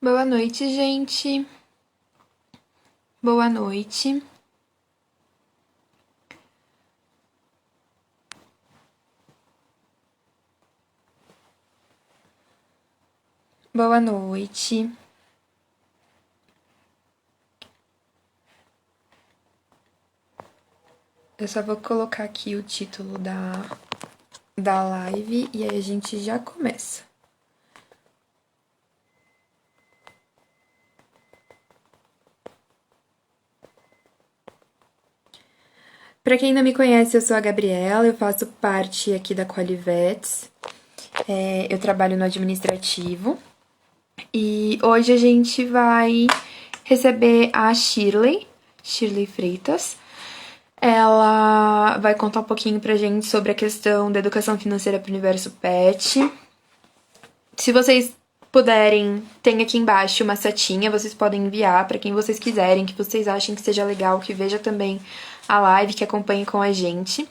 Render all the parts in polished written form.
Boa noite, gente. Boa noite. Boa noite. Eu só vou colocar aqui o título da live e aí a gente já começa. Para quem não me conhece, eu sou a Gabriela, eu faço parte aqui da Qualivets. Eu trabalho no administrativo e hoje a gente vai receber a Shirley Freitas. Ela vai contar um pouquinho pra gente sobre a questão da educação financeira para o universo pet. Se vocês puderem, tem aqui embaixo uma setinha, vocês podem enviar para quem vocês quiserem, que vocês achem que seja legal, que veja também a live, que acompanhe com a gente.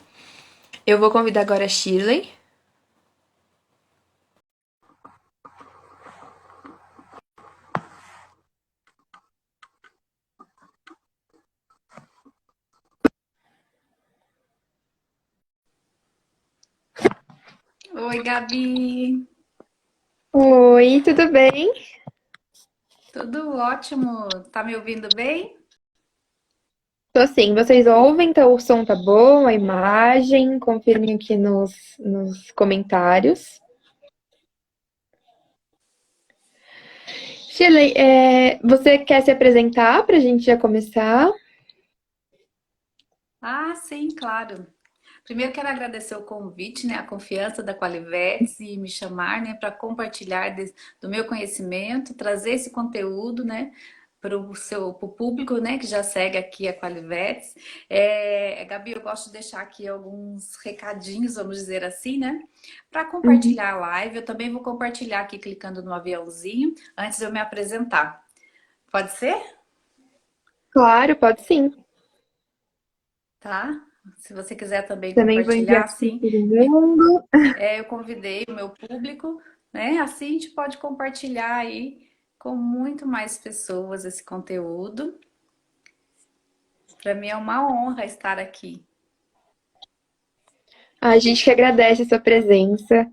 Eu vou convidar agora a Shirley. Oi, Gabi. Oi, tudo bem? Tudo ótimo. Tá me ouvindo bem? Tô sim, vocês ouvem? Então o som tá bom, a imagem, confirmem aqui nos comentários. Shirley, você quer se apresentar pra gente já começar? Ah, sim, claro. Primeiro quero agradecer o convite, né, a confiança da Qualivetes e me chamar, né, para compartilhar do meu conhecimento, trazer esse conteúdo, né, pro público, né, que já segue aqui a Qualivetes. Gabi, eu gosto de deixar aqui alguns recadinhos, vamos dizer assim, né, para Uhum. compartilhar a live. Eu também vou compartilhar aqui clicando no aviãozinho antes de eu me apresentar. Pode ser? Claro, pode sim. Tá? Se você quiser também Também vou enviar compartilhar, aqui assim, todo mundo. eu convidei o meu público, né? Assim a gente pode compartilhar aí com muito mais pessoas esse conteúdo. Para mim é uma honra estar aqui. A gente que agradece a sua presença.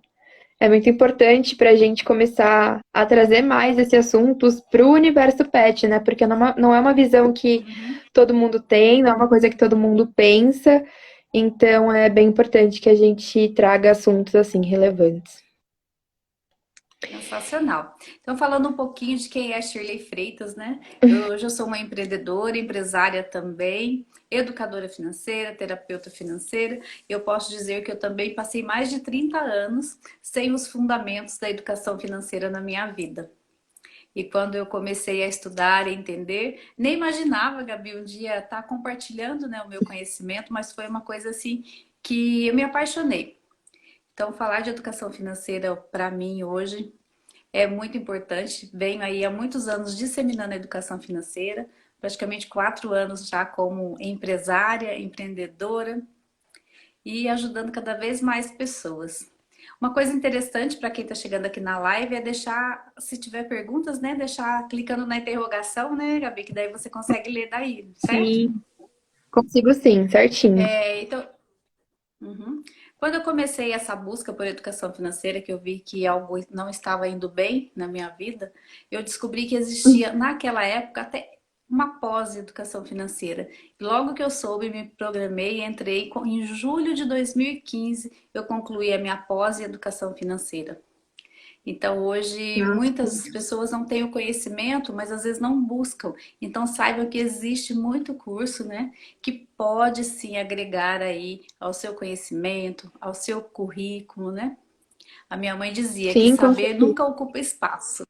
É muito importante para a gente começar a trazer mais esses assuntos para o universo pet, né? Porque não é uma visão que Uhum. todo mundo tem, não é uma coisa que todo mundo pensa. Então é bem importante que a gente traga assuntos assim relevantes. Sensacional. Então, falando um pouquinho de quem é Shirley Freitas, né? Eu já sou uma empreendedora, empresária também, educadora financeira, terapeuta financeira. Eu posso dizer que eu também passei mais de 30 anos sem os fundamentos da educação financeira na minha vida. E quando eu comecei a estudar e entender, nem imaginava, Gabi, um dia estar compartilhando, né, o meu conhecimento, mas foi uma coisa assim que eu me apaixonei. Então, falar de educação financeira para mim hoje é muito importante. Venho aí há muitos anos disseminando a educação financeira, praticamente 4 anos já como empresária, empreendedora e ajudando cada vez mais pessoas. Uma coisa interessante para quem está chegando aqui na live é deixar, se tiver perguntas, né, deixar clicando na interrogação, né, Gabi, que daí você consegue ler daí, certo? Sim, consigo sim, certinho. Então, uhum. Quando eu comecei essa busca por educação financeira, que eu vi que algo não estava indo bem na minha vida, eu descobri que existia naquela época até uma pós-educação financeira. E logo que eu soube, me programei e entrei em julho de 2015, eu concluí a minha pós-educação financeira. Então, hoje, Nossa. muitas pessoas não têm o conhecimento, mas às vezes não buscam. Então, saibam que existe muito curso, né, que pode sim agregar aí ao seu conhecimento, ao seu currículo, né? A minha mãe dizia que Sim, com saber certeza. nunca ocupa espaço.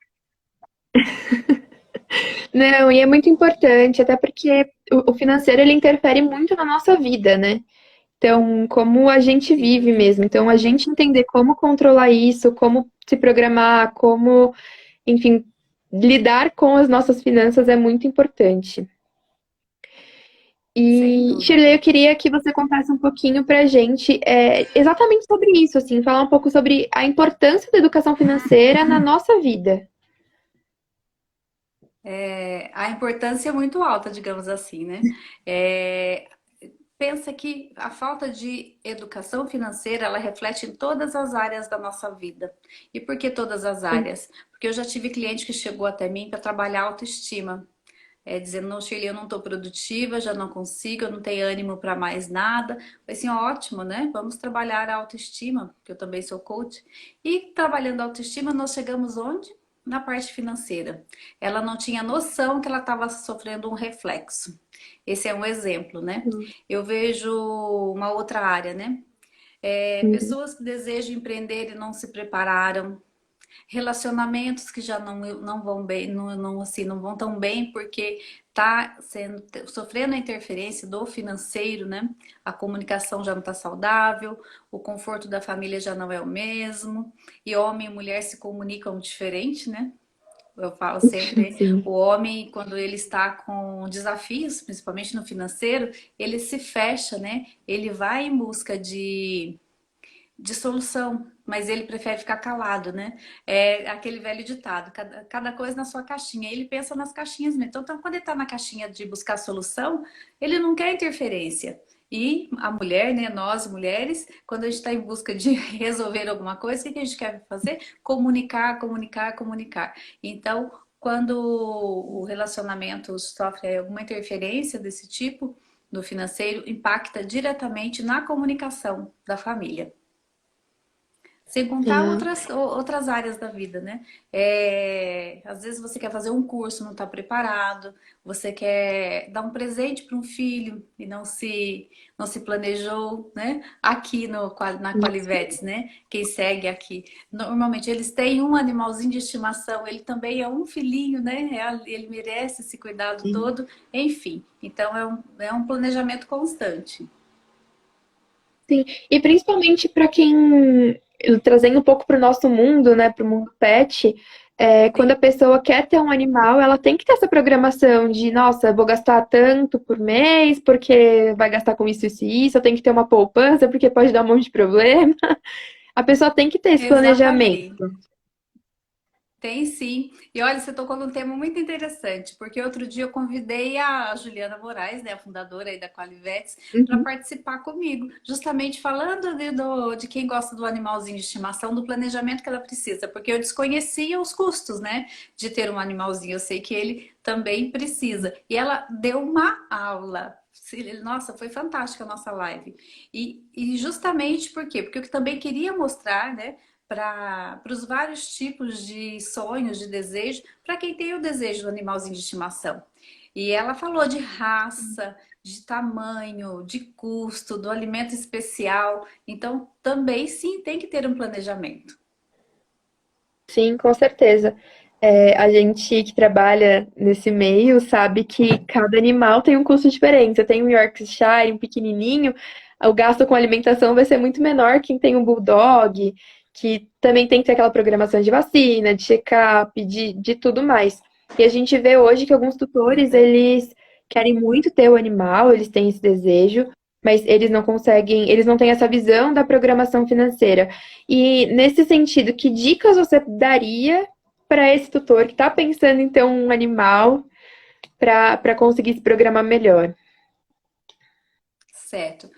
Não, e é muito importante, até porque o financeiro ele interfere muito na nossa vida, né? Então, como a gente vive Sim, mesmo. Então, a gente entender como controlar isso, como se programar, como, enfim, lidar com as nossas finanças é muito importante. sem E, Shirley, dúvida. eu queria que você contasse um pouquinho pra gente, exatamente sobre isso, assim, falar um pouco sobre a importância da educação financeira na nossa vida. A importância é muito alta, digamos assim, né? É, pensa que a falta de educação financeira, ela reflete em todas as áreas da nossa vida. E por que todas as Sim, áreas? Porque eu já tive cliente que chegou até mim para trabalhar a autoestima. Dizendo, não, Shirley, eu não estou produtiva, já não consigo, eu não tenho ânimo para mais nada. Falei assim, ótimo, né? Vamos trabalhar a autoestima, que eu também sou coach. E trabalhando a autoestima, nós chegamos onde? Na parte financeira. Ela não tinha noção que ela estava sofrendo um reflexo. Esse é um exemplo, né? sim. Eu vejo uma outra área, né? Uhum. Pessoas que desejam empreender e não se prepararam, relacionamentos que já não vão bem, assim, não vão tão bem porque tá sofrendo a interferência do financeiro, né? A comunicação já não está saudável, o conforto da família já não é o mesmo, e homem e mulher se comunicam diferente, né? Eu falo sempre, Sim. o homem, quando ele está com desafios, principalmente no financeiro, ele se fecha, né? Ele vai em busca de solução, mas ele prefere ficar calado, né? É aquele velho ditado, cada coisa na sua caixinha. Ele pensa nas caixinhas mesmo. Então, quando ele está na caixinha de buscar solução, ele não quer interferência. E a mulher, né, nós mulheres, quando a gente está em busca de resolver alguma coisa, o que a gente quer fazer? Comunicar, comunicar, comunicar. Então, quando o relacionamento sofre alguma interferência desse tipo, no financeiro, impacta diretamente na comunicação da família. Sem contar Ah, outras áreas da vida, né? Às vezes você quer fazer um curso, não está preparado, você quer dar um presente para um filho e não se planejou, né? Aqui na Qualivetes, né? Quem segue aqui, normalmente eles têm um animalzinho de estimação, ele também é um filhinho, né? Ele merece esse cuidado sim. todo, enfim. Então é um planejamento constante. Sim, e principalmente para quem, trazendo um pouco para o nosso mundo, né, para o mundo pet, quando a Sim, pessoa quer ter um animal, ela tem que ter essa programação de, nossa, vou gastar tanto por mês, porque vai gastar com isso e isso, eu tenho que ter uma poupança, porque pode dar um monte de problema. A pessoa tem que ter esse planejamento. exatamente. Tem sim. E olha, você tocou num tema muito interessante, porque outro dia eu convidei a Juliana Moraes, né, a fundadora aí da Qualivetes, para Uhum. participar comigo, justamente falando de quem gosta do animalzinho de estimação, do planejamento que ela precisa, porque eu desconhecia os custos, né, de ter um animalzinho. Eu sei que ele também precisa. E ela deu uma aula. Nossa, foi fantástica a nossa live. E justamente por quê? Porque eu também queria mostrar, né, para os vários tipos de sonhos, de desejo, para quem tem o desejo do animalzinho de estimação. E ela falou de raça, de tamanho, de custo, do alimento especial. Então, também sim tem que ter um planejamento. Sim, com certeza. A gente que trabalha nesse meio sabe que cada animal tem um custo diferente. Você tem um Yorkshire, um pequenininho, o gasto com alimentação vai ser muito menor que quem tem um Bulldog, que também tem que ter aquela programação de vacina, de check-up, de tudo mais. E a gente vê hoje que alguns tutores, eles querem muito ter o animal, eles têm esse desejo, mas eles não conseguem, eles não têm essa visão da programação financeira. E nesse sentido, que dicas você daria para esse tutor que está pensando em ter um animal para conseguir se programar melhor? Certo.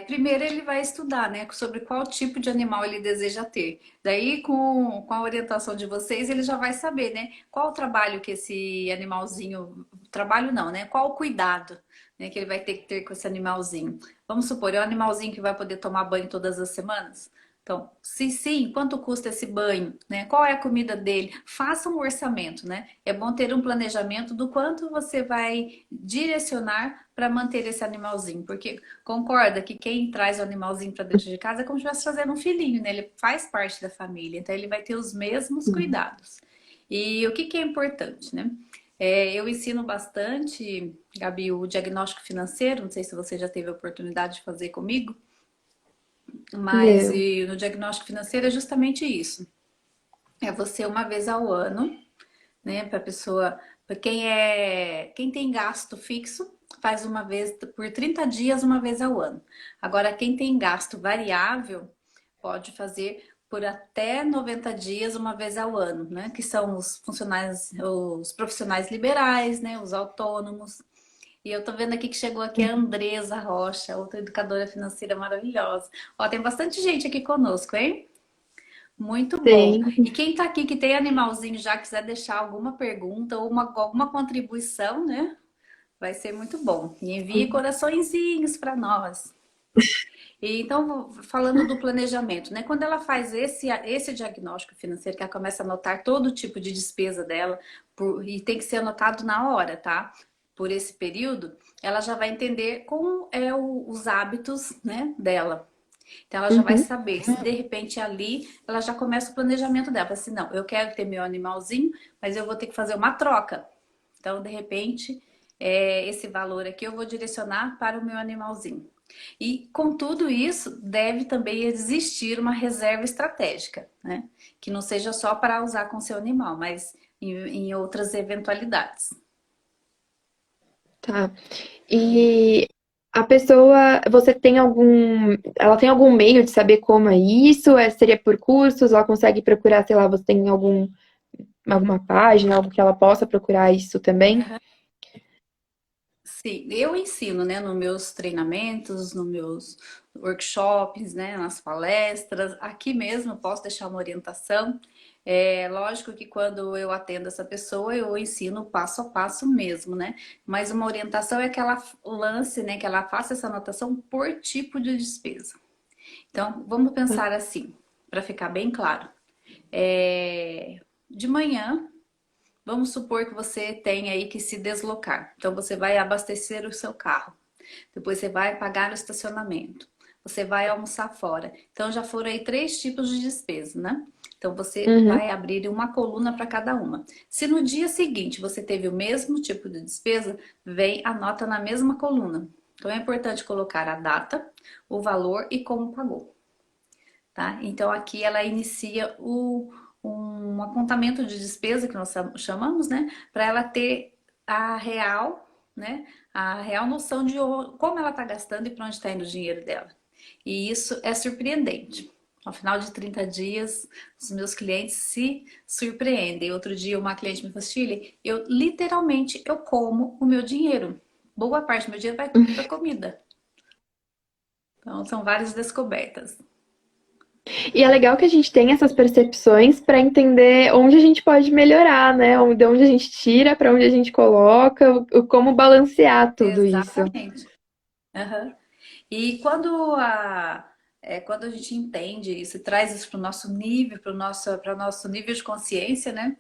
Primeiro ele vai estudar, né, sobre qual tipo de animal ele deseja ter. Daí, com a orientação de vocês, ele já vai saber, né, qual o trabalho que esse animalzinho, trabalho não, né, qual o cuidado, né, que ele vai ter que ter com esse animalzinho. Vamos supor, é um animalzinho que vai poder tomar banho todas as semanas? Então, se sim, quanto custa esse banho, né? Qual é a comida dele? Faça um orçamento, né? É bom ter um planejamento do quanto você vai direcionar para manter esse animalzinho, porque concorda que quem traz o animalzinho para dentro de casa é como se estivesse trazendo um filhinho, né? Ele faz parte da família, então ele vai ter os mesmos cuidados. E o que é importante, né? Eu ensino bastante, Gabi, o diagnóstico financeiro, não sei se você já teve a oportunidade de fazer comigo, mas Meu, no diagnóstico financeiro é justamente isso. É você uma vez ao ano, né, para pessoa, para quem tem gasto fixo, faz uma vez por 30 dias, uma vez ao ano. Agora, quem tem gasto variável, pode fazer por até 90 dias, uma vez ao ano, né? Que são os profissionais liberais, né? Os autônomos. E eu tô vendo aqui que chegou aqui a Andresa Rocha, outra educadora financeira maravilhosa. Ó, tem bastante gente aqui conosco, hein? Muito bom. Tem. E quem tá aqui que tem animalzinho já quiser deixar alguma pergunta ou alguma contribuição, né? Vai ser muito bom. E envie coraçõezinhos para nós. E então, falando do planejamento, né? Quando ela faz esse diagnóstico financeiro, que ela começa a anotar todo tipo de despesa dela, e tem que ser anotado na hora, tá? Por esse período, ela já vai entender como é os hábitos, né, dela. Então, ela já vai Uhum. saber se de repente ali ela já começa o planejamento dela. Fala assim, não, eu quero ter meu animalzinho, mas eu vou ter que fazer uma troca. Então, de repente, esse valor aqui eu vou direcionar para o meu animalzinho. E com tudo isso, deve também existir uma reserva estratégica, né? Que não seja só para usar com seu animal, mas em outras eventualidades. Tá. E a pessoa, você tem ela tem algum meio de saber como é isso? Seria por cursos? Ela consegue procurar, sei lá, você tem alguma página, algo que ela possa procurar isso também? Sim, eu ensino, né, nos meus treinamentos, nos meus workshops, né, nas palestras. Aqui mesmo eu posso deixar uma orientação. É lógico que quando eu atendo essa pessoa, eu ensino passo a passo mesmo, né? Mas uma orientação é que ela lance, né, que ela faça essa anotação por tipo de despesa. Então, vamos pensar assim, para ficar bem claro. De manhã, vamos supor que você tem aí que se deslocar. Então você vai abastecer o seu carro. Depois você vai pagar o estacionamento. Você vai almoçar fora. Então já foram aí três tipos de despesa, né? Então você Uhum, vai abrir uma coluna para cada uma. Se no dia seguinte você teve o mesmo tipo de despesa, vem a nota na mesma coluna. Então é importante colocar a data, o valor e como pagou, tá? Então aqui ela inicia um apontamento de despesa que nós chamamos, né, para ela ter a real, né, a real noção de como ela está gastando e para onde está indo o dinheiro dela. E isso é surpreendente. Ao final de 30 dias, os meus clientes se surpreendem. Outro dia, uma cliente me falou, Chile, eu literalmente eu como o meu dinheiro. Boa parte do meu dinheiro vai para comida. Então, são várias descobertas. e é legal que a gente tenha essas percepções para entender onde a gente pode melhorar, né? De onde a gente tira, para onde a gente coloca, como balancear tudo isso. Exatamente. Aham. E quando a gente entende isso e traz isso para o nosso nível, para o nosso nível de consciência, né?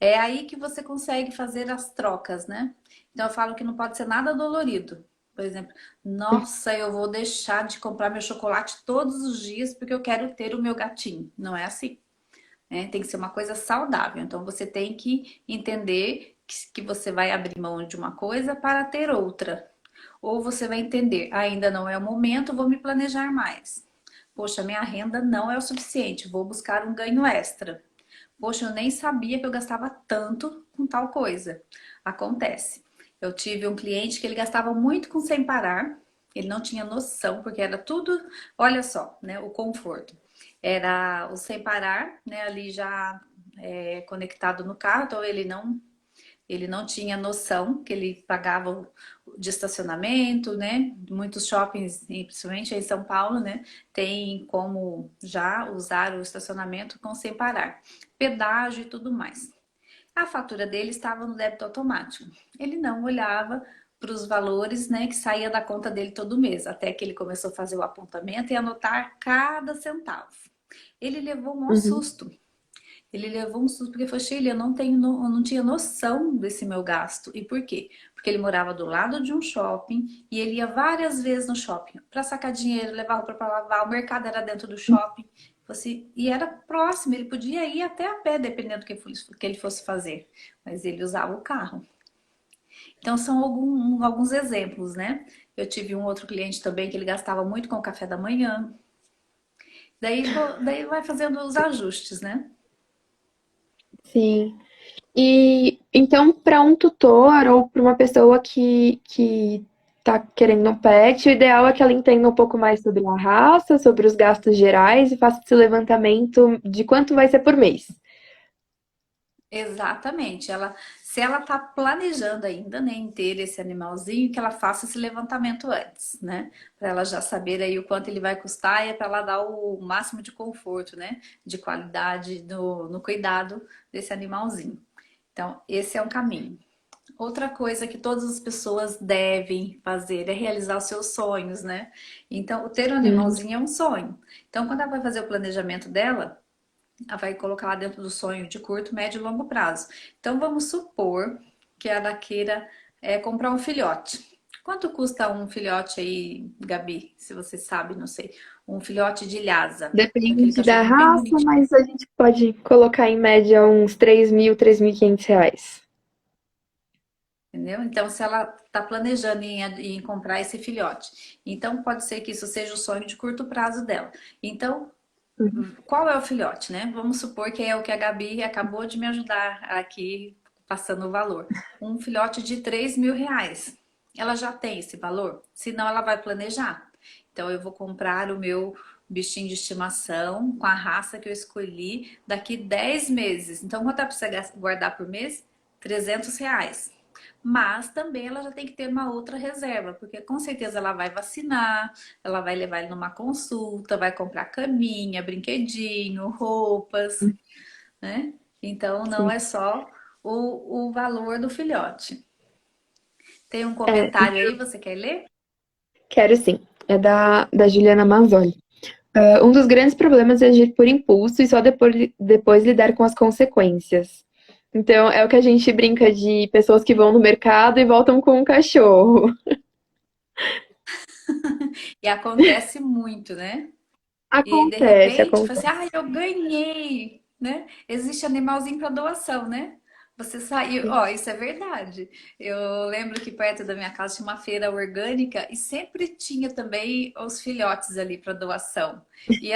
É aí que você consegue fazer as trocas, né? Então eu falo que não pode ser nada dolorido. Por exemplo, nossa, eu vou deixar de comprar meu chocolate todos os dias porque eu quero ter o meu gatinho. Não é assim, né? Tem que ser uma coisa saudável. Então você tem que entender que você vai abrir mão de uma coisa para ter outra. Ou você vai entender, ainda não é o momento, vou me planejar mais. Poxa, minha renda não é o suficiente, vou buscar um ganho extra. Poxa, eu nem sabia que eu gastava tanto com tal coisa. Acontece. Eu tive um cliente que ele gastava muito com sem parar, ele não tinha noção, porque era tudo, olha só, né, o conforto. Era o sem parar, né, ali já conectado no carro, então ele não tinha noção que ele pagava de estacionamento, né? Muitos shoppings, principalmente em São Paulo, né? Tem como já usar o estacionamento com sem parar. Pedágio e tudo mais. A fatura dele estava no débito automático. Ele não olhava para os valores, né, que saía da conta dele todo mês, até que ele começou a fazer o apontamento e anotar cada centavo. Ele levou um maior Uhum. susto. Ele levou um susto porque falou, Sheila, eu não tinha noção desse meu gasto. E por quê? Porque ele morava do lado de um shopping e ele ia várias vezes no shopping para sacar dinheiro, levar roupa para lavar, o mercado era dentro do shopping. Assim, e era próximo, ele podia ir até a pé, dependendo do que ele fosse fazer. Mas ele usava o carro. Então, são alguns exemplos, né? Eu tive um outro cliente também que ele gastava muito com o café da manhã. Daí vai fazendo os ajustes, né? Sim. E então, para um tutor ou para uma pessoa que tá querendo um pet, o ideal é que ela entenda um pouco mais sobre a raça, sobre os gastos gerais e faça esse levantamento de quanto vai ser por mês. Exatamente. Se ela está planejando ainda, né, em ter esse animalzinho, que ela faça esse levantamento antes, né? Para ela já saber aí o quanto ele vai custar e é para ela dar o máximo de conforto, né? De qualidade no cuidado desse animalzinho. Então, esse é um caminho. Outra coisa que todas as pessoas devem fazer é realizar os seus sonhos, né? Então, ter um Sim, animalzinho é um sonho. Então, quando ela vai fazer o planejamento dela, ela vai colocar lá dentro do sonho de curto, médio e longo prazo. Então vamos supor que ela queira comprar um filhote. Quanto custa um filhote aí, Gabi? Se você sabe, não sei. Um filhote de Lhasa, aquele depende da cachorrinho bem raça, bonitinho. mas a gente pode colocar em média uns 3.000, R$ 3.500. Entendeu? Então, se ela está planejando em comprar esse filhote, então pode ser que isso seja o sonho de curto prazo dela. Então, Uhum. qual é o filhote, né? Vamos supor que é o que a Gabi acabou de me ajudar aqui passando o valor. Um filhote de R$ 3.000. Ela já tem esse valor? Senão ela vai planejar. Então eu vou comprar o meu bichinho de estimação com a raça que eu escolhi daqui 10 meses. Então quanto ela precisa guardar por mês? R$ 300. Mas também ela já tem que ter uma outra reserva, porque com certeza ela vai vacinar, ela vai levar ele numa consulta, vai comprar caminha, brinquedinho, roupas, né? Então não Sim. é só o valor do filhote. Tem um É, comentário aí, você quer ler? quero sim. É da Juliana Mazzoli. Um dos grandes problemas é agir por impulso e só depois lidar com as consequências. Então, é o que a gente brinca de pessoas que vão no mercado e voltam com um cachorro. E acontece muito, né? E de Acontece, repente, fala assim, acontece. ah, eu ganhei, né? Existe animalzinho para doação, né? Você saiu, ó, isso é verdade. Eu lembro que perto da minha casa tinha uma feira orgânica e sempre tinha também os filhotes ali para doação. E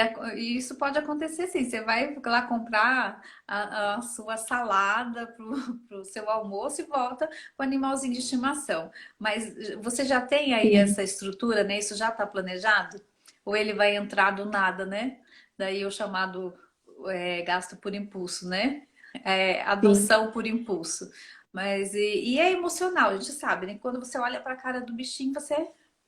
isso pode acontecer sim. Você vai lá comprar a sua salada para o seu almoço e volta com o animalzinho de estimação. Mas você já tem aí Sim, essa estrutura, né? Isso já está planejado? Ou ele vai entrar do nada, né? Daí o chamado gasto por impulso, né? sim. Adoção por impulso. Mas e é emocional, a gente sabe, né? Quando você olha para a cara do bichinho, você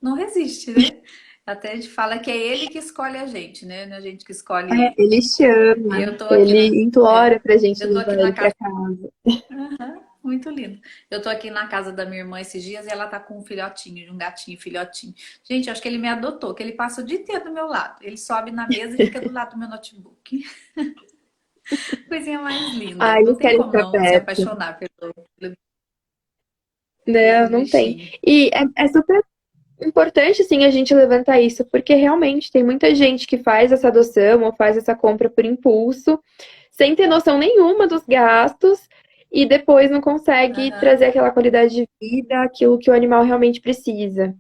não resiste, né? Até a gente fala que é ele que escolhe a gente, né? Não é a gente que escolhe É, ele. ele chama, Eu tô aqui ele é, implora pra gente eu tô levar aqui ele na pra casa. casa. Aham, muito lindo. Eu tô aqui na casa da minha irmã esses dias e ela tá com um filhotinho, de um gatinho filhotinho. Gente, eu acho que ele me adotou, que ele passa o dia inteiro do meu lado. Ele sobe na mesa e fica do lado do meu notebook. Coisinha mais Ah, linda. Não eles tem querem como ficar não se perto. apaixonar Não, pelo não tem. bichinho. E é super importante, sim, a gente levantar isso, porque realmente tem muita gente que faz essa adoção ou faz essa compra por impulso, sem ter noção nenhuma dos gastos, e depois não consegue Aham, trazer aquela qualidade de vida, aquilo que o animal realmente precisa.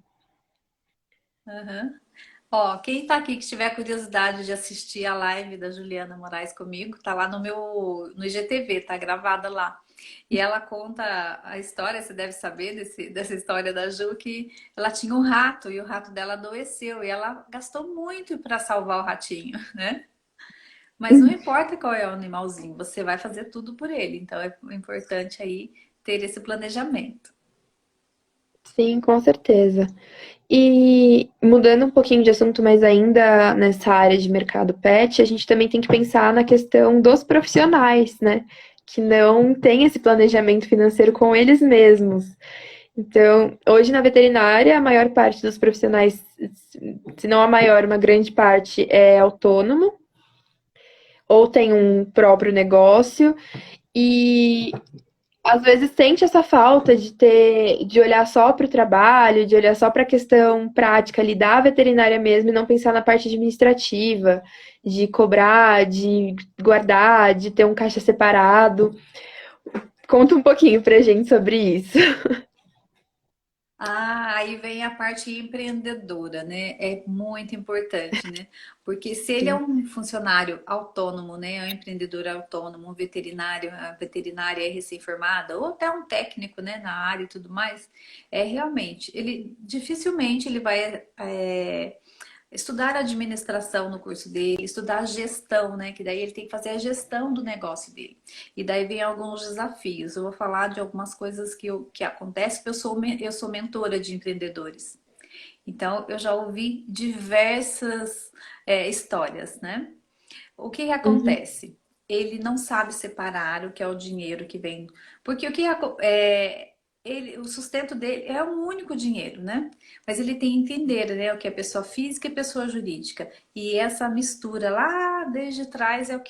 aham. Ó, quem tá aqui que tiver curiosidade de assistir a live da Juliana Moraes comigo, tá lá no IGTV, tá gravada lá. E ela conta a história, você deve saber dessa história da Ju, que ela tinha um rato e o rato dela adoeceu e ela gastou muito para salvar o ratinho, né? Mas não importa qual é o animalzinho, você vai fazer tudo por ele. Então é importante aí ter esse planejamento. Sim, com certeza. E mudando um pouquinho de assunto, mas ainda nessa área de mercado pet, a gente também tem que pensar na questão dos profissionais, né? Que não têm esse planejamento financeiro com eles mesmos. Então, hoje na veterinária, a maior parte dos profissionais, se não a maior, uma grande parte é autônomo ou tem um próprio negócio e às vezes sente essa falta de olhar só para o trabalho, de olhar só para a questão prática ali da veterinária mesmo e não pensar na parte administrativa, de cobrar, de guardar, de ter um caixa separado. Conta um pouquinho pra gente sobre isso. Ah, aí vem a parte empreendedora, né? É muito importante, né? Porque se ele é Sim. um funcionário autônomo, né? É um empreendedor autônomo, um veterinário, a veterinária é recém-formada, ou até um técnico, né, na área e tudo mais, é realmente, ele dificilmente ele vai estudar administração no curso dele, estudar gestão, né? Que daí ele tem que fazer a gestão do negócio dele. E daí vem alguns desafios. Eu vou falar de algumas coisas que acontecem, porque eu sou mentora de empreendedores. Então, eu já ouvi diversas histórias, né? O que Uhum. acontece? Ele não sabe separar o que é o dinheiro que vem. Porque o sustento dele é um único dinheiro, né? Mas ele tem que entender, né, o que é pessoa física e pessoa jurídica. E essa mistura lá desde trás é o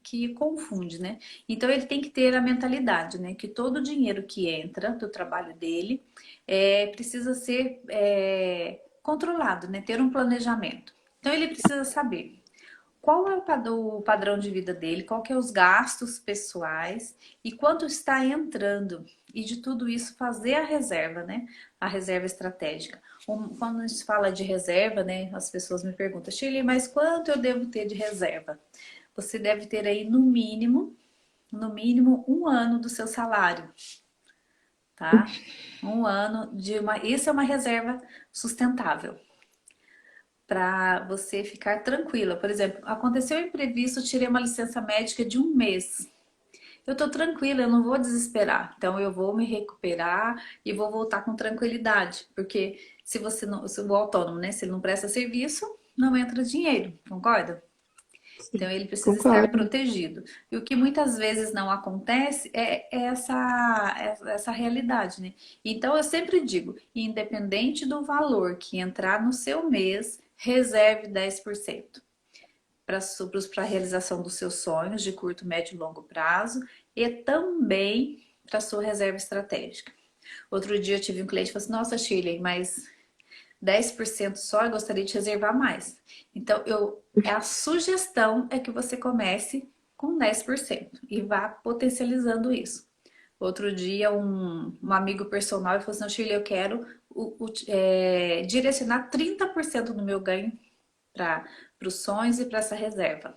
que confunde, né? Então ele tem que ter a mentalidade, né? Que todo o dinheiro que entra do trabalho dele precisa ser controlado, né? Ter um planejamento. Então ele precisa saber qual é o padrão de vida dele, qual que é os gastos pessoais e quanto está entrando. E de tudo isso fazer a reserva, né? A reserva estratégica. Quando a gente fala de reserva, né? As pessoas me perguntam, Shirley, mas quanto eu devo ter de reserva? Você deve ter aí no mínimo um ano do seu salário, tá? Um ano de uma. Isso é uma reserva sustentável para você ficar tranquila. Por exemplo, aconteceu um imprevisto, tirei uma licença médica de um mês. Eu tô tranquila, eu não vou desesperar. Então eu vou me recuperar e vou voltar com tranquilidade, porque se você não, se o autônomo, né, se ele não presta serviço, não entra dinheiro, concorda? Então Sim, ele precisa estar concordo. protegido. E o que muitas vezes não acontece é essa realidade, né? Então eu sempre digo, independente do valor que entrar no seu mês, reserve 10% para a realização dos seus sonhos de curto, médio e longo prazo e também para a sua reserva estratégica. Outro dia eu tive um cliente que falou assim, nossa, Shirley, mas 10% só, eu gostaria de reservar mais. Então, a sugestão é que você comece com 10% e vá potencializando isso. Outro dia, um amigo personal falou assim, não, Shirley, eu quero direcionar 30% do meu ganho para os sonhos e para essa reserva.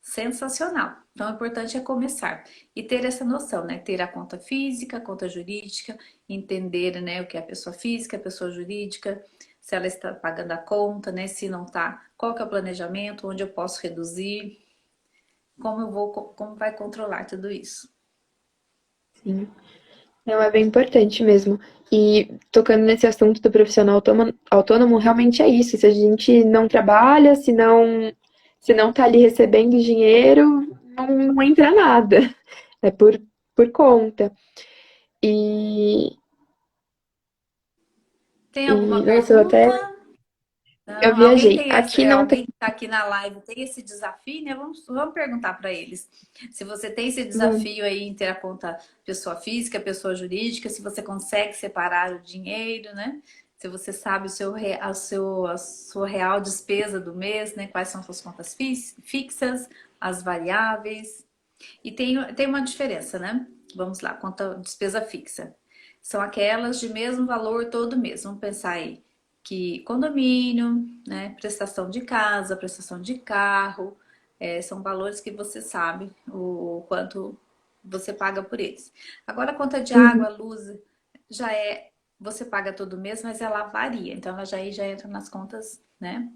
Sensacional. Então, o importante é começar e ter essa noção, né? Ter a conta física, a conta jurídica, entender, né, o que é a pessoa física, a pessoa jurídica, se ela está pagando a conta, né? Se não está, qual que é o planejamento, onde eu posso reduzir, como vai controlar tudo isso. Sim. Não, é bem importante mesmo. E tocando nesse assunto do profissional autônomo, realmente é isso. Se a gente não trabalha, se não tá ali recebendo dinheiro, não entra nada. É por conta. E, Tem alguma nossa, pergunta? eu Não, viajei. Aqui não tem. alguém que está aqui na live tem esse desafio, né? Vamos perguntar para eles. Se você tem esse Vamos. desafio aí em ter a conta pessoa física, pessoa jurídica, se você consegue separar o dinheiro, né? Se você sabe a sua real despesa do mês, né? Quais são suas contas fixas, as variáveis. E tem uma diferença, né? Vamos lá, conta despesa fixa. São aquelas de mesmo valor todo mês. Vamos pensar aí que condomínio, né, prestação de casa, prestação de carro, são valores que você sabe o quanto você paga por eles. Agora a conta de Uhum. água, luz, já é, você paga todo mês, mas ela varia, então ela já entra nas contas, né,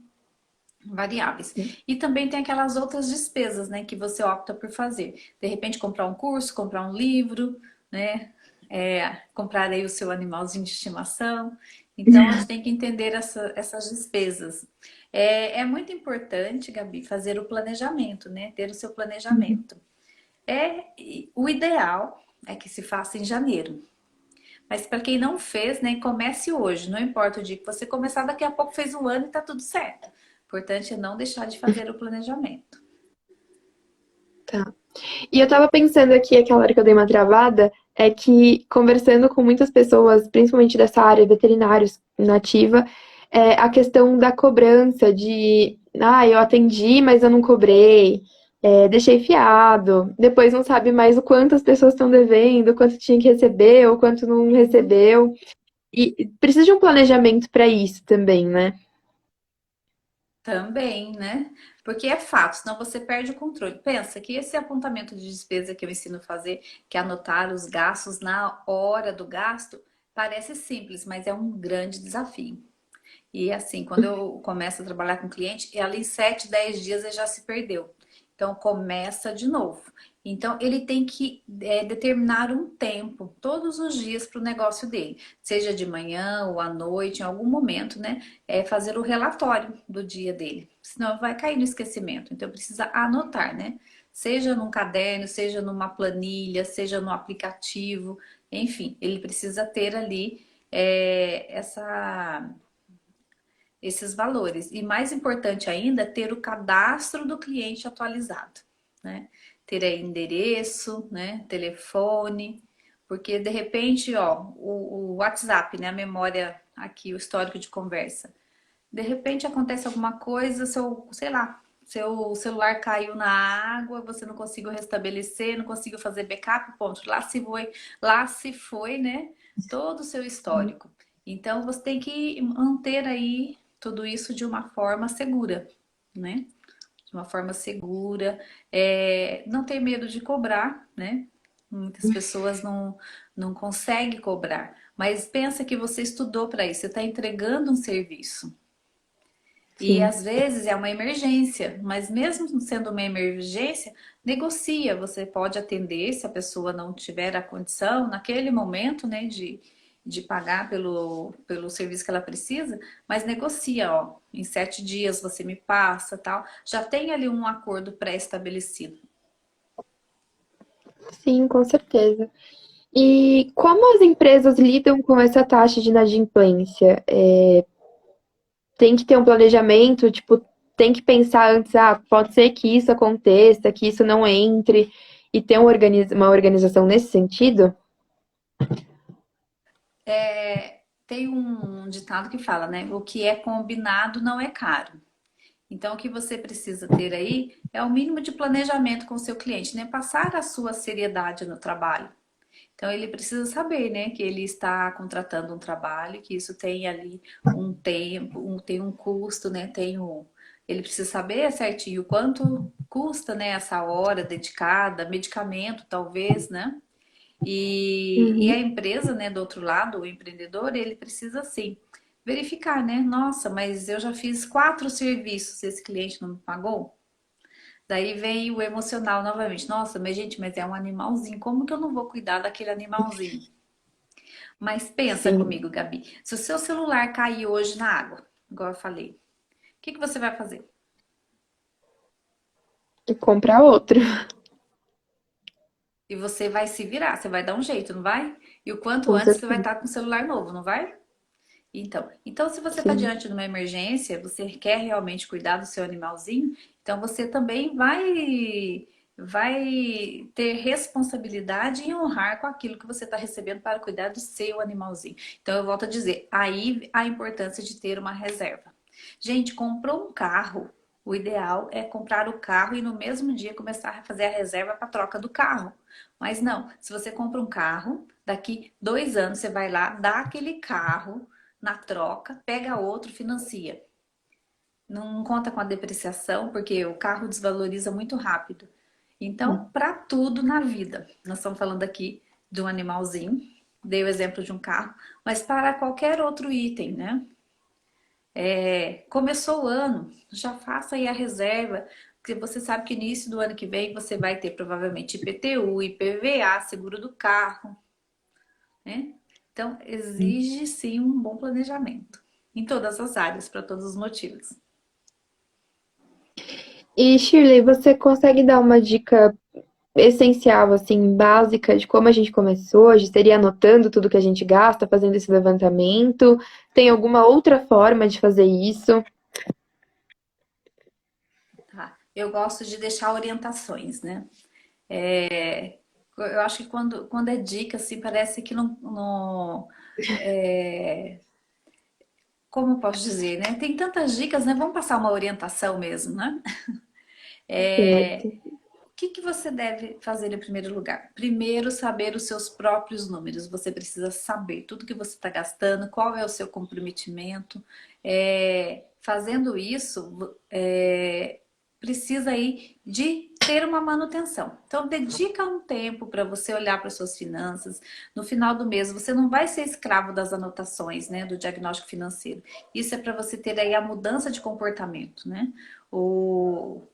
variáveis. E também tem aquelas outras despesas, né, que você opta por fazer. De repente comprar um curso, comprar um livro, né, comprar aí o seu animalzinho de estimação. Então, a gente tem que entender essas despesas. É muito importante, Gabi, fazer o planejamento, né? Ter o seu Uhum. planejamento. O ideal é que se faça em janeiro. Mas para quem não fez, né, comece hoje. Não importa o dia que você começar, daqui a pouco fez um ano e tá tudo certo. O importante é não deixar de fazer o planejamento. Tá. E eu tava pensando aqui, aquela hora que eu dei uma travada, é que conversando com muitas pessoas, principalmente dessa área, veterinários nativa, a questão da cobrança de, eu atendi, mas eu não cobrei, deixei fiado, depois não sabe mais o quanto as pessoas estão devendo, o quanto tinha que receber, ou quanto não recebeu. E precisa de um planejamento para isso também, né? Também, né? Porque é fato, senão você perde o controle. Pensa que esse apontamento de despesa que eu ensino a fazer, que é anotar os gastos na hora do gasto, parece simples, mas é um grande desafio. E assim, quando eu começo a trabalhar com cliente, ali em 7, 10 dias ele já se perdeu. Então começa de novo. Então ele tem que determinar um tempo todos os dias para o negócio dele, seja de manhã ou à noite, em algum momento, né? Fazer o relatório do dia dele, senão vai cair no esquecimento. Então precisa anotar, né? Seja num caderno, seja numa planilha, seja no aplicativo, enfim, ele precisa ter ali esses valores. E mais importante ainda, ter o cadastro do cliente atualizado, né? Ter aí endereço, né? Telefone, porque de repente, ó, o WhatsApp, né? A memória aqui, o histórico de conversa. De repente acontece alguma coisa, seu, sei lá, seu celular caiu na água, você não conseguiu restabelecer, não conseguiu fazer backup, ponto. Lá se foi, né? Todo o seu histórico. Então você tem que manter aí tudo isso de uma forma segura, né? De uma forma segura, não ter medo de cobrar, né? Muitas pessoas não conseguem cobrar, mas pensa que você estudou para isso, você está entregando um serviço. E Sim. às vezes é uma emergência, mas mesmo sendo uma emergência, negocia. Você pode atender se a pessoa não tiver a condição naquele momento, né, de pagar pelo serviço que ela precisa, mas negocia, ó. Em 7 dias você me passa, tal. Já tem ali um acordo pré-estabelecido. Sim, com certeza. E como as empresas lidam com essa taxa de inadimplência? Tem que ter um planejamento, tipo, tem que pensar antes, pode ser que isso aconteça, que isso não entre, e ter uma organização nesse sentido? Tem um ditado que fala, né? O que é combinado não é caro. Então, o que você precisa ter aí é o mínimo de planejamento com o seu cliente, né? Passar a sua seriedade no trabalho. Então, ele precisa saber, né, que ele está contratando um trabalho, que isso tem ali um tempo, tem um custo, né? Ele precisa saber certinho o quanto custa, né, essa hora dedicada, medicamento, talvez, né? E a Uhum. empresa, né, do outro lado, o empreendedor, ele precisa sim verificar, né? Nossa, mas eu já fiz 4 serviços, esse cliente não me pagou? Daí vem o emocional novamente. Nossa, mas gente, mas é um animalzinho, como que eu não vou cuidar daquele animalzinho? Mas pensa Sim. comigo, Gabi, se o seu celular cair hoje na água, igual eu falei, o que você vai fazer? E comprar outro. E você vai se virar, você vai dar um jeito, não vai? E o quanto Com antes você vai certeza. estar com o celular novo, não vai? Então, se você está Sim. diante de uma emergência, você quer realmente cuidar do seu animalzinho, então você também vai ter responsabilidade em honrar com aquilo que você está recebendo para cuidar do seu animalzinho. Então, eu volto a dizer, aí a importância de ter uma reserva. Gente, comprou um carro, o ideal é comprar o carro e no mesmo dia começar a fazer a reserva para a troca do carro. Mas não, se você compra um carro, daqui 2 anos você vai lá, dá aquele carro na troca, pega outro, financia. Não conta com a depreciação, porque o carro desvaloriza muito rápido. Então, para tudo na vida, nós estamos falando aqui de um animalzinho, dei o exemplo de um carro, mas para qualquer outro item, né? Começou o ano, já faça aí a reserva, porque você sabe que no início do ano que vem você vai ter provavelmente IPTU, IPVA, seguro do carro, né? Então, exige sim um bom planejamento em todas as áreas, para todos os motivos. E Shirley, você consegue dar uma dica essencial, assim, básica de como a gente começou hoje? Seria anotando tudo que a gente gasta, fazendo esse levantamento? Tem alguma outra forma de fazer isso? Tá? Eu gosto de deixar orientações, né? Eu acho que quando é dica, assim, parece que como eu posso dizer, né? Tem tantas dicas, né? Vamos passar uma orientação mesmo, né? Certo. que você deve fazer em primeiro lugar? Primeiro, saber os seus próprios números. Você precisa saber tudo que você está gastando, qual é o seu comprometimento. Fazendo isso, precisa aí de ter uma manutenção. Então, dedica um tempo para você olhar para suas finanças. No final do mês, você não vai ser escravo das anotações, né, do diagnóstico financeiro. Isso é para você ter aí a mudança de comportamento, né? O,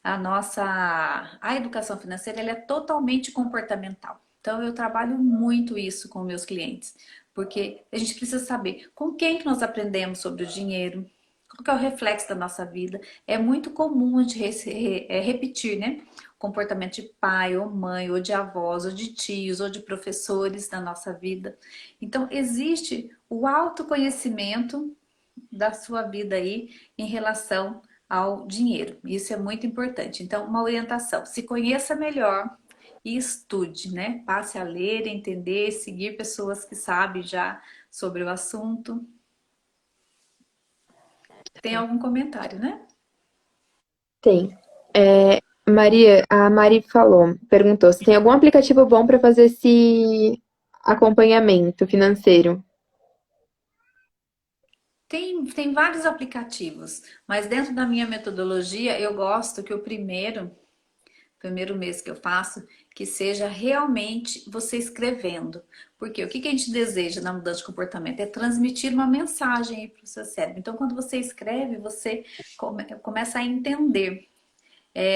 a educação financeira ela é totalmente comportamental. Então, eu trabalho muito isso com meus clientes, porque a gente precisa saber com quem que nós aprendemos sobre o dinheiro, qual que é o reflexo da nossa vida. É muito comum de repetir, né? O comportamento de pai ou mãe, ou de avós, ou de tios, ou de professores na nossa vida. Então, existe o autoconhecimento da sua vida aí em relação ao dinheiro. Isso é muito importante. Então, uma orientação. Se conheça melhor e estude, né? Passe a ler, entender, seguir pessoas que sabem já sobre o assunto. Tem algum comentário, né? Tem. Maria, a Mari perguntou se tem algum aplicativo bom para fazer esse acompanhamento financeiro. Tem vários aplicativos, mas dentro da minha metodologia eu gosto que o primeiro mês que eu faço, que seja realmente você escrevendo. Porque o que a gente deseja na mudança de comportamento é transmitir uma mensagem para o seu cérebro. Então, quando você escreve, você começa a entender.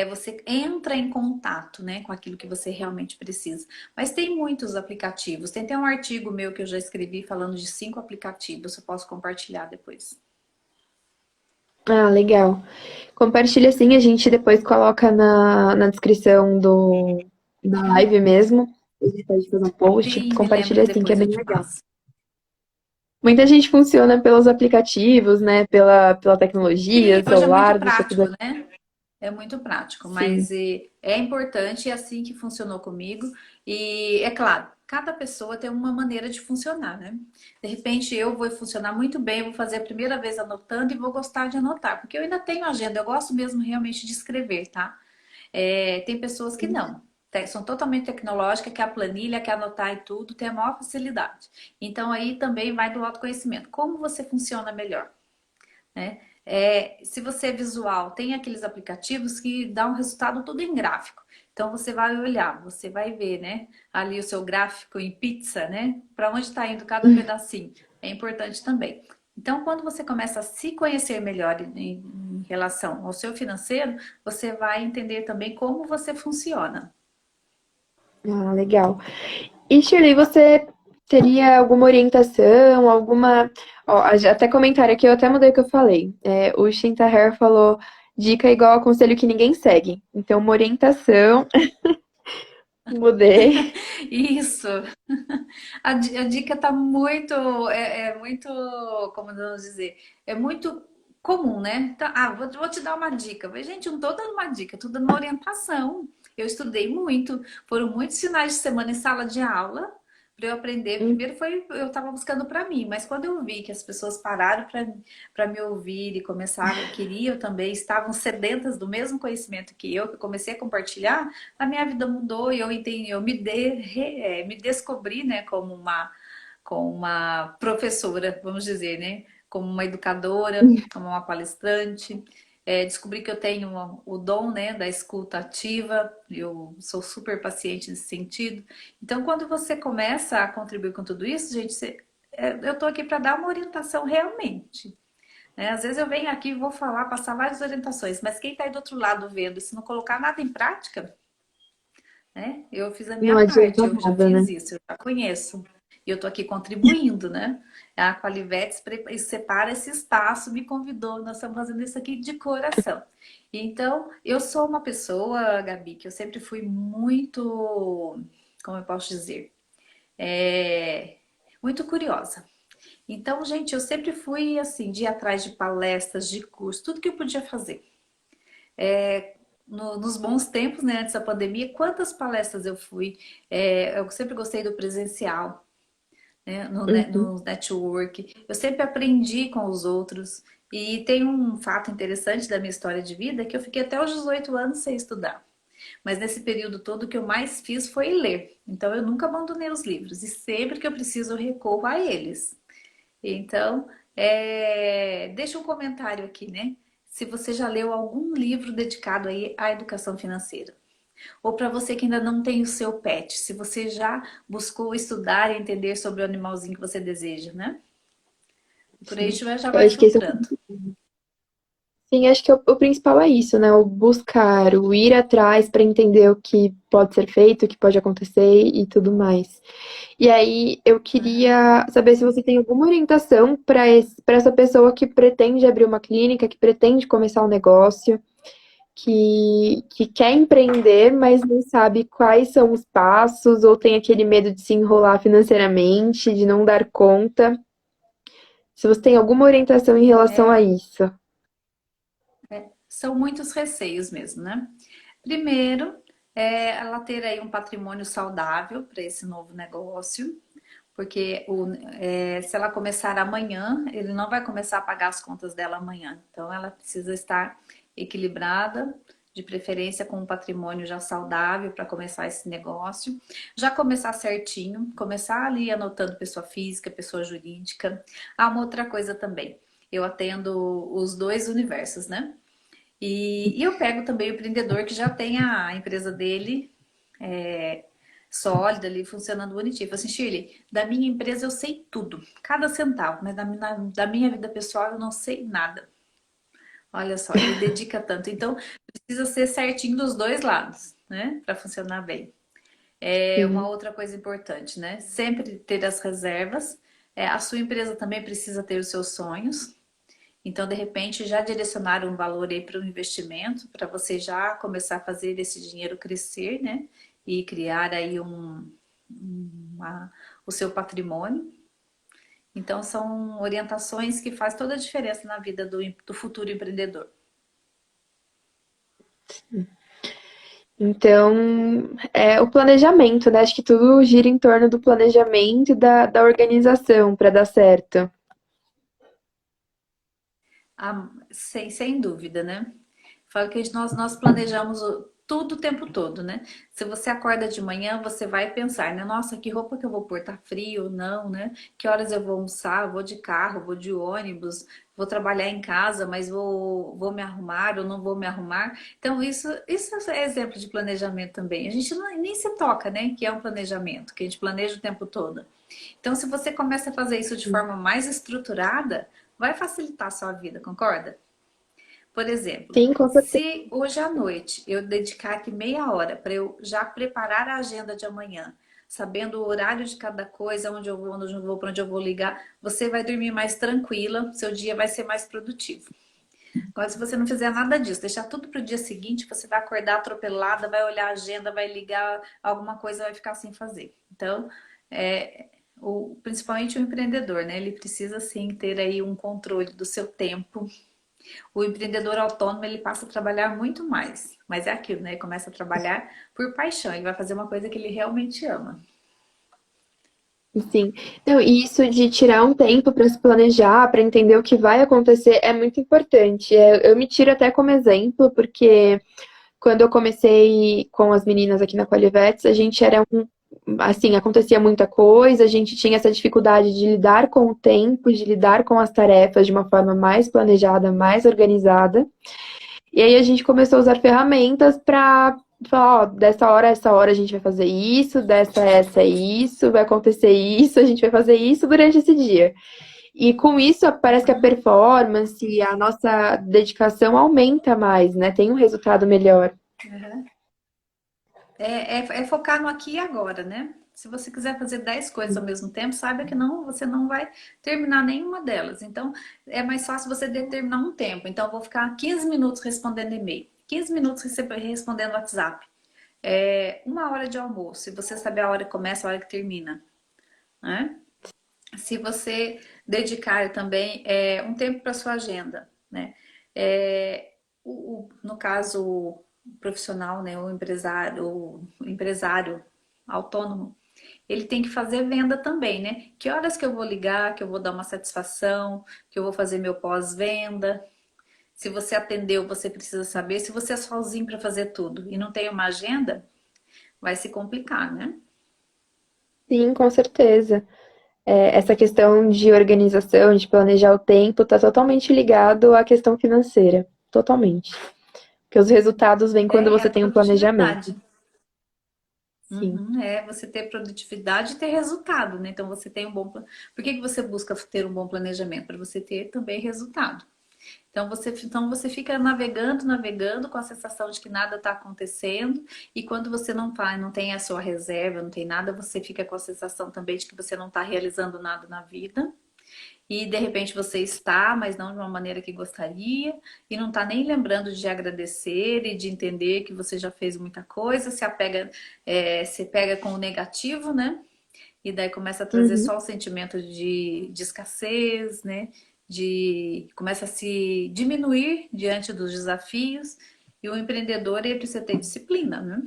Você entra em contato, né, com aquilo que você realmente precisa. Mas tem muitos aplicativos. Tem até um artigo meu que eu já escrevi falando de 5 aplicativos. Eu posso compartilhar depois. Ah, legal. Compartilha sim, a gente depois coloca na descrição da live mesmo. A gente pode fazer um post. Sim, me lembra Compartilha que sim, que é depois eu bem te legal. passo. Muita gente funciona pelos aplicativos, né? Pela Sim, tecnologia, hoje é muito celular, deixa tudo prático, aqui. né? É muito prático, Sim. mas é importante, é assim que funcionou comigo. E é claro, cada pessoa tem uma maneira de funcionar, né? De repente eu vou funcionar muito bem, vou fazer a primeira vez anotando e vou gostar de anotar, porque eu ainda tenho agenda, eu gosto mesmo realmente de escrever, tá? Tem pessoas que não. São totalmente tecnológicas, quer a planilha, quer anotar e tudo, tem a maior facilidade. Então aí também vai do autoconhecimento. Como você funciona melhor? Né? Se você é visual, tem aqueles aplicativos que dão um resultado tudo em gráfico. Então você vai olhar, você vai ver, né? Ali o seu gráfico em pizza, né? Para onde está indo cada pedacinho. É importante também. Então, quando você começa a se conhecer melhor em relação ao seu financeiro, você vai entender também como você funciona. Ah, legal. E Shirley, você teria alguma orientação, alguma. Ó, até comentário aqui, eu até mudei o que eu falei. O Shinta Hair falou dica igual a conselho que ninguém segue. Então, uma orientação, mudei. Isso. A dica tá muito, muito, como vamos dizer, é muito comum, né? Então, vou te dar uma dica. Mas, gente, eu não tô dando uma dica, tô dando uma orientação. Eu estudei muito, foram muitos finais de semana em sala de aula para eu aprender. Primeiro foi eu estava buscando para mim, mas quando eu vi que as pessoas pararam para me ouvir e começaram, queriam também, estavam sedentas do mesmo conhecimento que eu comecei a compartilhar, a minha vida mudou e eu entendi, me descobri, né, como uma professora, vamos dizer, né, como uma educadora, como uma palestrante. Descobri que eu tenho o dom, né, da escuta ativa, eu sou super paciente nesse sentido. Então, quando você começa a contribuir com tudo isso, gente, eu tô aqui para dar uma orientação realmente. Né? Às vezes eu venho aqui e vou falar, passar várias orientações, mas quem está aí do outro lado vendo, se não colocar nada em prática, né? Eu fiz a Não minha parte, adianta eu já nada, né? fiz isso, eu já conheço. E eu tô aqui contribuindo, né? A Qualivetes separa esse espaço, me convidou, nós estamos fazendo isso aqui de coração. Então, eu sou uma pessoa, Gabi, que eu sempre fui muito, como eu posso dizer, é, muito curiosa. Então, gente, eu sempre fui assim, de ir atrás de palestras, de cursos, tudo que eu podia fazer. Nos bons tempos, né, antes da pandemia, quantas palestras eu fui. Eu sempre gostei do presencial, né, Uhum. no network. Eu sempre aprendi com os outros. E tem um fato interessante da minha história de vida, que eu fiquei até os 18 anos sem estudar. Mas nesse período todo o que eu mais fiz foi ler. Então eu nunca abandonei os livros e sempre que eu preciso eu recorro a eles. Então, deixa um comentário aqui, né? Se você já leu algum livro dedicado aí à educação financeira. Ou para você que ainda não tem o seu pet, se você já buscou estudar e entender sobre o animalzinho que você deseja, né? Por aí Sim. já Eu vai acho que esse é filtrando. Sim, acho que o principal é isso, né? O buscar, o ir atrás para entender o que pode ser feito, o que pode acontecer e tudo mais. E aí, eu queria saber se você tem alguma orientação para essa pessoa que pretende abrir uma clínica, que pretende começar um negócio, que quer empreender, mas não sabe quais são os passos, ou tem aquele medo de se enrolar financeiramente, de não dar conta. Se você tem alguma orientação em relação a É, isso. são muitos receios mesmo, né? Primeiro, ela ter aí um patrimônio saudável para esse novo negócio, porque se ela começar amanhã, ele não vai começar a pagar as contas dela amanhã. Então, ela precisa estar equilibrada, de preferência com um patrimônio já saudável para começar esse negócio. Já começar certinho, começar ali anotando pessoa física, pessoa jurídica. Ah, uma outra coisa também. Eu atendo os dois universos, né? E eu pego também o empreendedor que já tem a empresa dele é, sólida ali, funcionando bonitinho. Eu falo assim, Shirley, da minha empresa eu sei tudo, cada centavo, mas da minha vida pessoal eu não sei nada. Olha só, ele dedica tanto. Então, precisa ser certinho dos dois lados, né? Para funcionar bem. É uma Sim. outra coisa importante, né? Sempre ter as reservas. A sua empresa também precisa ter os seus sonhos. Então, de repente, já direcionar um valor aí para o investimento, para você já começar a fazer esse dinheiro crescer, né? E criar aí o seu patrimônio. Então, são orientações que fazem toda a diferença na vida do futuro empreendedor. Então, é o planejamento, né? Acho que tudo gira em torno do planejamento e da organização para dar certo. Ah, sem dúvida, né? Falo que nós planejamos tudo o tempo todo, né? Se você acorda de manhã, você vai pensar, né? Nossa, que roupa que eu vou pôr? Tá frio ou não, né? Que horas eu vou almoçar? Vou de carro, vou de ônibus, vou trabalhar em casa, mas vou me arrumar ou não vou me arrumar. Então, isso é exemplo de planejamento também. A gente nem se toca, né? Que é um planejamento, que a gente planeja o tempo todo. Então, se você começa a fazer isso de forma mais estruturada, vai facilitar a sua vida, concorda? Por exemplo, Sim, com certeza. se hoje à noite eu dedicar aqui meia hora para eu já preparar a agenda de amanhã, sabendo o horário de cada coisa, onde eu vou, para onde eu vou ligar, você vai dormir mais tranquila, seu dia vai ser mais produtivo. Agora, se você não fizer nada disso, deixar tudo para o dia seguinte, você vai acordar atropelada, vai olhar a agenda, vai ligar, alguma coisa vai ficar sem fazer. Então, principalmente o empreendedor, né? Ele precisa sim ter aí um controle do seu tempo. O empreendedor autônomo, ele passa a trabalhar muito mais. Mas é aquilo, né? Ele começa a trabalhar por paixão. Ele vai fazer uma coisa que ele realmente ama. Sim. Não, e isso de tirar um tempo para se planejar, para entender o que vai acontecer, é muito importante. Eu me tiro até como exemplo, porque quando eu comecei com as meninas aqui na Qualivetes, a gente era assim, acontecia muita coisa, a gente tinha essa dificuldade de lidar com o tempo, de lidar com as tarefas de uma forma mais planejada, mais organizada. E aí a gente começou a usar ferramentas para falar, ó, dessa hora a essa hora a gente vai fazer isso, dessa a essa é isso, vai acontecer isso, a gente vai fazer isso durante esse dia. E com isso parece que a performance e a nossa dedicação aumenta mais, né? Tem um resultado melhor. Uhum. É focar no aqui e agora, né? Se você quiser fazer 10 coisas ao mesmo tempo, saiba que você não vai terminar nenhuma delas. Então, é mais fácil você determinar um tempo. Então, eu vou ficar 15 minutos respondendo e-mail, 15 minutos respondendo WhatsApp. Uma hora de almoço, e você saber a hora que começa, a hora que termina, né? Se você dedicar também um tempo para sua agenda, né? No caso o profissional, né, o empresário autônomo, ele tem que fazer venda também, né? Que horas que eu vou ligar, que eu vou dar uma satisfação, que eu vou fazer meu pós-venda. Se você atendeu, você precisa saber. Se você é sozinho para fazer tudo e não tem uma agenda, vai se complicar, né? Sim, com certeza. Essa questão de organização, de planejar o tempo, está totalmente ligado à questão financeira. Totalmente. Porque os resultados vêm quando É, e você a tem um planejamento. produtividade. Sim. É você ter produtividade e ter resultado, né? Então você tem um bom. Por que que você busca ter um bom planejamento? Para você ter também resultado. Então você fica navegando, navegando com a sensação de que nada está acontecendo, e quando você não faz, não tem a sua reserva, não tem nada, você fica com a sensação também de que você não está realizando nada na vida. E de repente você está, mas não de uma maneira que gostaria, e não está nem lembrando de agradecer e de entender que você já fez muita coisa, se pega com o negativo, né? E daí começa a trazer Uhum. só o sentimento de escassez, né? Começa a se diminuir diante dos desafios. E o empreendedor ele precisa ter disciplina, né?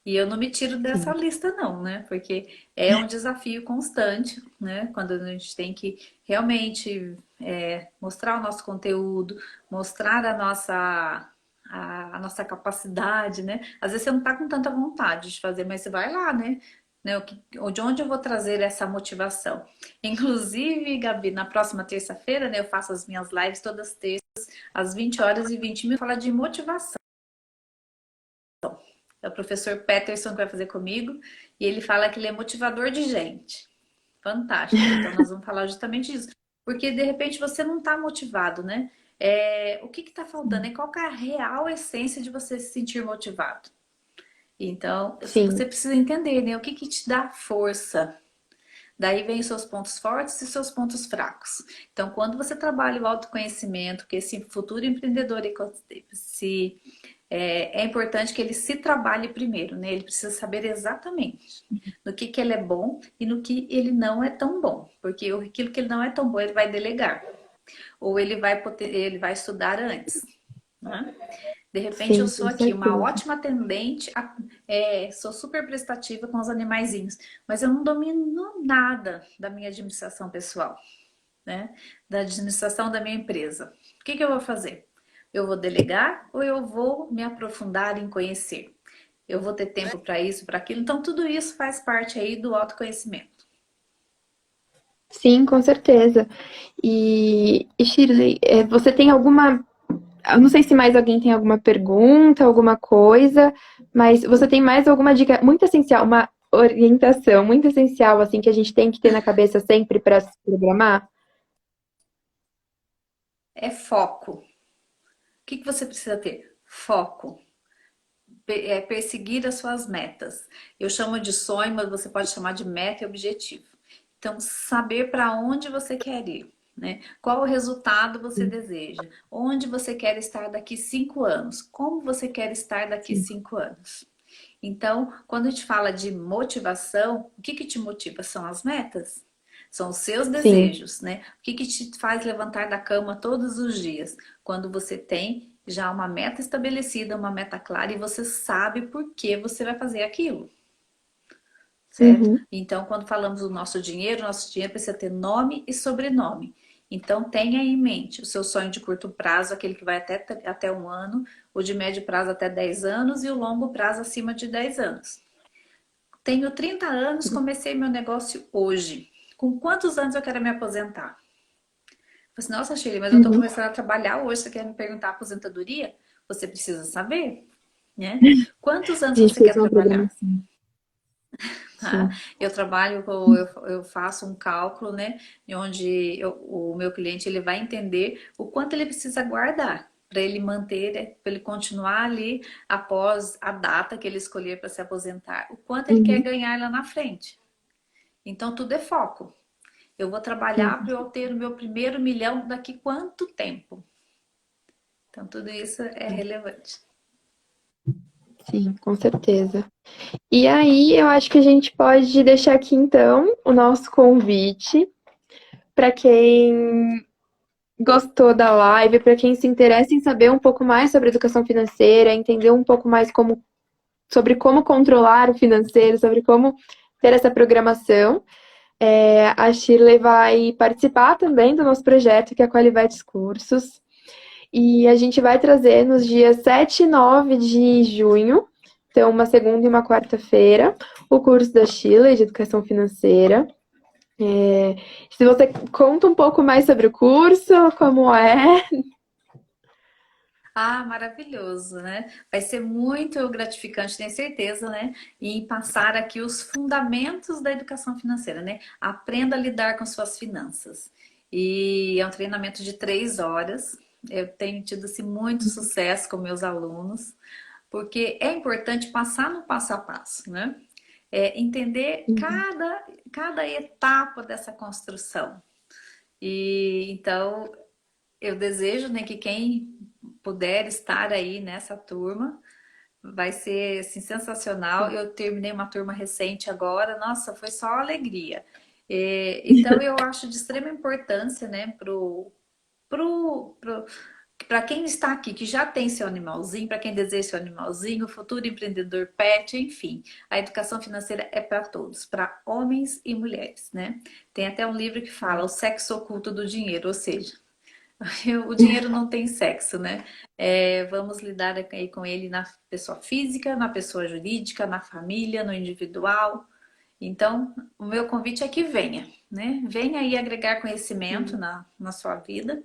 E eu não me tiro dessa Sim. lista, não, né? Porque é um desafio constante, né? Quando a gente tem que realmente mostrar o nosso conteúdo, mostrar a nossa capacidade, né? Às vezes você não tá com tanta vontade de fazer, mas você vai lá, né? De onde eu vou trazer essa motivação? Inclusive, Gabi, na próxima terça-feira, né? Eu faço as minhas lives todas terças, às 20 horas e 20 minutos, falar de motivação. É o professor Peterson que vai fazer comigo, e ele fala que ele é motivador de gente. Fantástico. Então, nós vamos falar justamente disso. Porque, de repente, você não está motivado, né? O que está faltando? Qual que é a real essência de você se sentir motivado? Então, você Sim. precisa entender, né? O que te dá força? Daí vem os seus pontos fortes e seus pontos fracos. Então, quando você trabalha o autoconhecimento, que esse futuro empreendedor é importante que ele se trabalhe primeiro, né? Ele precisa saber exatamente no que ele é bom e no que ele não é tão bom. Porque aquilo que ele não é tão bom, ele vai delegar. Ou ele vai estudar antes. Né? De repente, eu Sim, sou com aqui uma certeza. ótima atendente, sou super prestativa com os animaizinhos, mas eu não domino nada da minha administração pessoal, né? Da administração da minha empresa. O que eu vou fazer? Eu vou delegar ou eu vou me aprofundar em conhecer? Eu vou ter tempo para isso, para aquilo. Então, tudo isso faz parte aí do autoconhecimento. Sim, com certeza. E Shirley, você tem alguma. Eu não sei se mais alguém tem alguma pergunta, alguma coisa, mas você tem mais alguma dica muito essencial, uma orientação muito essencial, assim, que a gente tem que ter na cabeça sempre para se programar? É foco. O que você precisa ter? Foco. Perseguir as suas metas. Eu chamo de sonho, mas você pode chamar de meta e objetivo. Então, saber para onde você quer ir, né? Qual o resultado você Sim, deseja? Onde você quer estar daqui 5 anos? Como você quer estar daqui sim. 5 anos? Então, quando a gente fala de motivação, o que te motiva? São as metas? São os seus Sim. desejos, né? O que te faz levantar da cama todos os dias? Quando você tem já uma meta estabelecida, uma meta clara e você sabe por que você vai fazer aquilo, certo? Uhum. Então, quando falamos do nosso dinheiro precisa ter nome e sobrenome. Então, tenha em mente o seu sonho de curto prazo, aquele que vai até 1 ano, o de médio prazo até 10 anos e o longo prazo acima de 10 anos. Tenho 30 anos, comecei meu negócio hoje. Com quantos anos eu quero me aposentar? Eu falei assim, nossa, Shirley, mas eu estou Uhum. começando a trabalhar hoje, você quer me perguntar a aposentadoria? Você precisa saber, né? Quantos A anos gente você fez quer uma trabalhar? programação. Tá? Sim. Eu trabalho, eu faço um cálculo, né? Onde o meu cliente ele vai entender o quanto ele precisa guardar para ele manter, né, para ele continuar ali após a data que ele escolher para se aposentar, o quanto ele quer Uhum. ganhar lá na frente. Então tudo é foco. Eu vou Sim, trabalhar para eu ter o meu primeiro milhão daqui quanto tempo? Então tudo isso é relevante. sim, com certeza. E aí, eu acho que a gente pode deixar aqui então o nosso convite para quem gostou da live, para quem se interessa em saber um pouco mais sobre educação financeira, entender um pouco mais sobre como controlar o financeiro, sobre como ter essa programação. A Shirley vai participar também do nosso projeto, que é a Qualivet Cursos. E a gente vai trazer nos dias 7 e 9 de junho, então uma segunda e uma quarta-feira, o curso da Sheila de Educação Financeira. Se você conta um pouco mais sobre o curso, como é. Ah, maravilhoso, né? Vai ser muito gratificante, tenho certeza, né? Em passar aqui os fundamentos da educação financeira, né? Aprenda a lidar com suas finanças. E é um treinamento de 3 horas. Eu tenho tido assim, muito sucesso com meus alunos, porque é importante passar no passo a passo, né? Entender cada etapa dessa construção. E então eu desejo, né, que quem puder estar aí nessa turma vai ser assim, sensacional. Eu terminei uma turma recente agora, nossa, foi só alegria. Então eu acho de extrema importância, né, para quem está aqui, que já tem seu animalzinho, para quem deseja seu animalzinho, futuro empreendedor pet, enfim, a educação financeira é para todos, para homens e mulheres, né? Tem até um livro que fala o sexo oculto do dinheiro, ou seja, o dinheiro não tem sexo, né? Vamos lidar aí com ele na pessoa física, na pessoa jurídica, na família, no individual. Então, o meu convite é que venha, né? Venha aí agregar conhecimento na sua vida.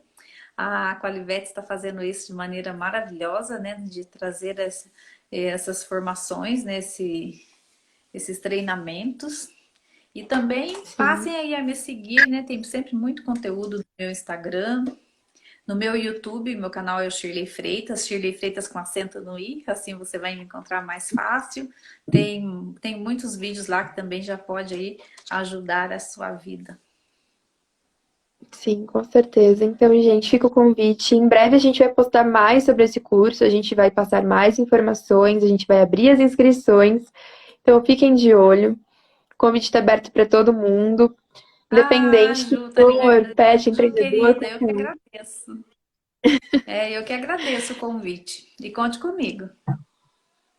A Qualivete está fazendo isso de maneira maravilhosa, né? De trazer essas formações, né? Esses treinamentos. E também Sim. passem aí a me seguir, né? Tem sempre muito conteúdo no meu Instagram, no meu YouTube. Meu canal é o Shirley Freitas com acento no i, assim você vai me encontrar mais fácil. Tem muitos vídeos lá que também já pode aí ajudar a sua vida. Sim, com certeza. Então, gente, fica o convite. Em breve a gente vai postar mais sobre esse curso, a gente vai passar mais informações, a gente vai abrir as inscrições. Então, fiquem de olho. O convite está aberto para todo mundo, Ah, independente se Ju, for pet, Ju, empreendedor, querida, eu que qualquer um. agradeço. Eu que agradeço o convite. E conte comigo.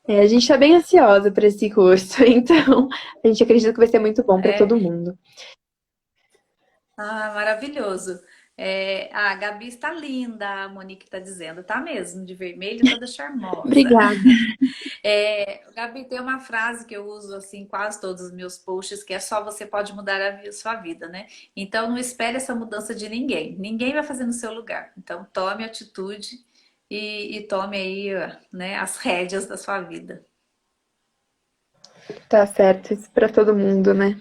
A gente está bem ansiosa para esse curso, então a gente acredita que vai ser muito bom para É, todo mundo. ah, maravilhoso. A Gabi está linda, a Monique está dizendo. Tá mesmo, de vermelho, toda charmosa. Obrigada. Gabi, tem uma frase que eu uso assim em quase todos os meus posts, que é só você pode mudar sua vida, né? Então não espere essa mudança de ninguém. Ninguém vai fazer no seu lugar. Então tome atitude e tome aí, né, as rédeas da sua vida. Tá certo, isso para todo mundo, né?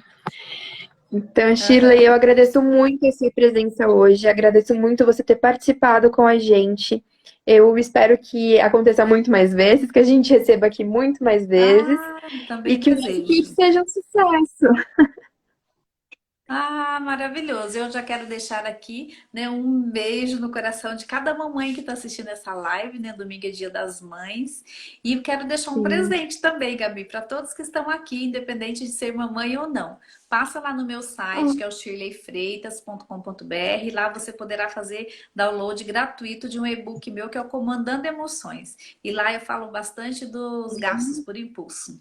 Então, Shirley, Aham. eu agradeço muito a sua presença hoje, agradeço muito você ter participado com a gente. Eu espero que aconteça muito mais vezes, que a gente receba aqui muito mais vezes Ah, e também que o nosso curso desejo. seja um sucesso. Ah, maravilhoso. Eu já quero deixar aqui, né, um beijo no coração de cada mamãe que está assistindo essa live, né? Domingo é Dia das Mães. E eu quero deixar um Sim. presente também, Gabi, para todos que estão aqui, independente de ser mamãe ou não. Passa lá no meu site, que é o shirleyfreitas.com.br. Lá você poderá fazer download gratuito de um e-book meu, que é o Comandando Emoções. E lá eu falo bastante dos gastos por impulso.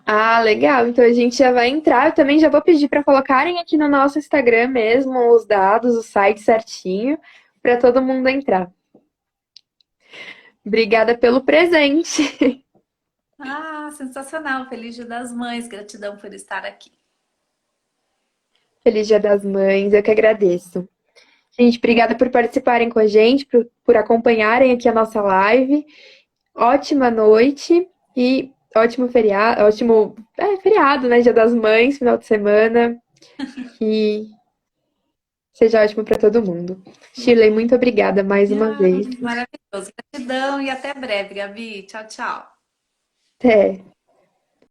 Ah, legal. Então a gente já vai entrar. Eu também já vou pedir para colocarem aqui no nosso Instagram mesmo os dados, o site certinho, para todo mundo entrar. Obrigada pelo presente. Ah, sensacional. Feliz Dia das Mães. Gratidão por estar aqui. Feliz Dia das Mães, eu que agradeço. Gente, obrigada por participarem com a gente, por acompanharem aqui a nossa live. Ótima noite e ótimo feriado, feriado, né? Dia das Mães, final de semana. Que seja ótimo para todo mundo. Shirley, muito obrigada mais uma Ah, vez. maravilhoso. Gratidão e até breve, Gabi. Tchau, tchau. Até.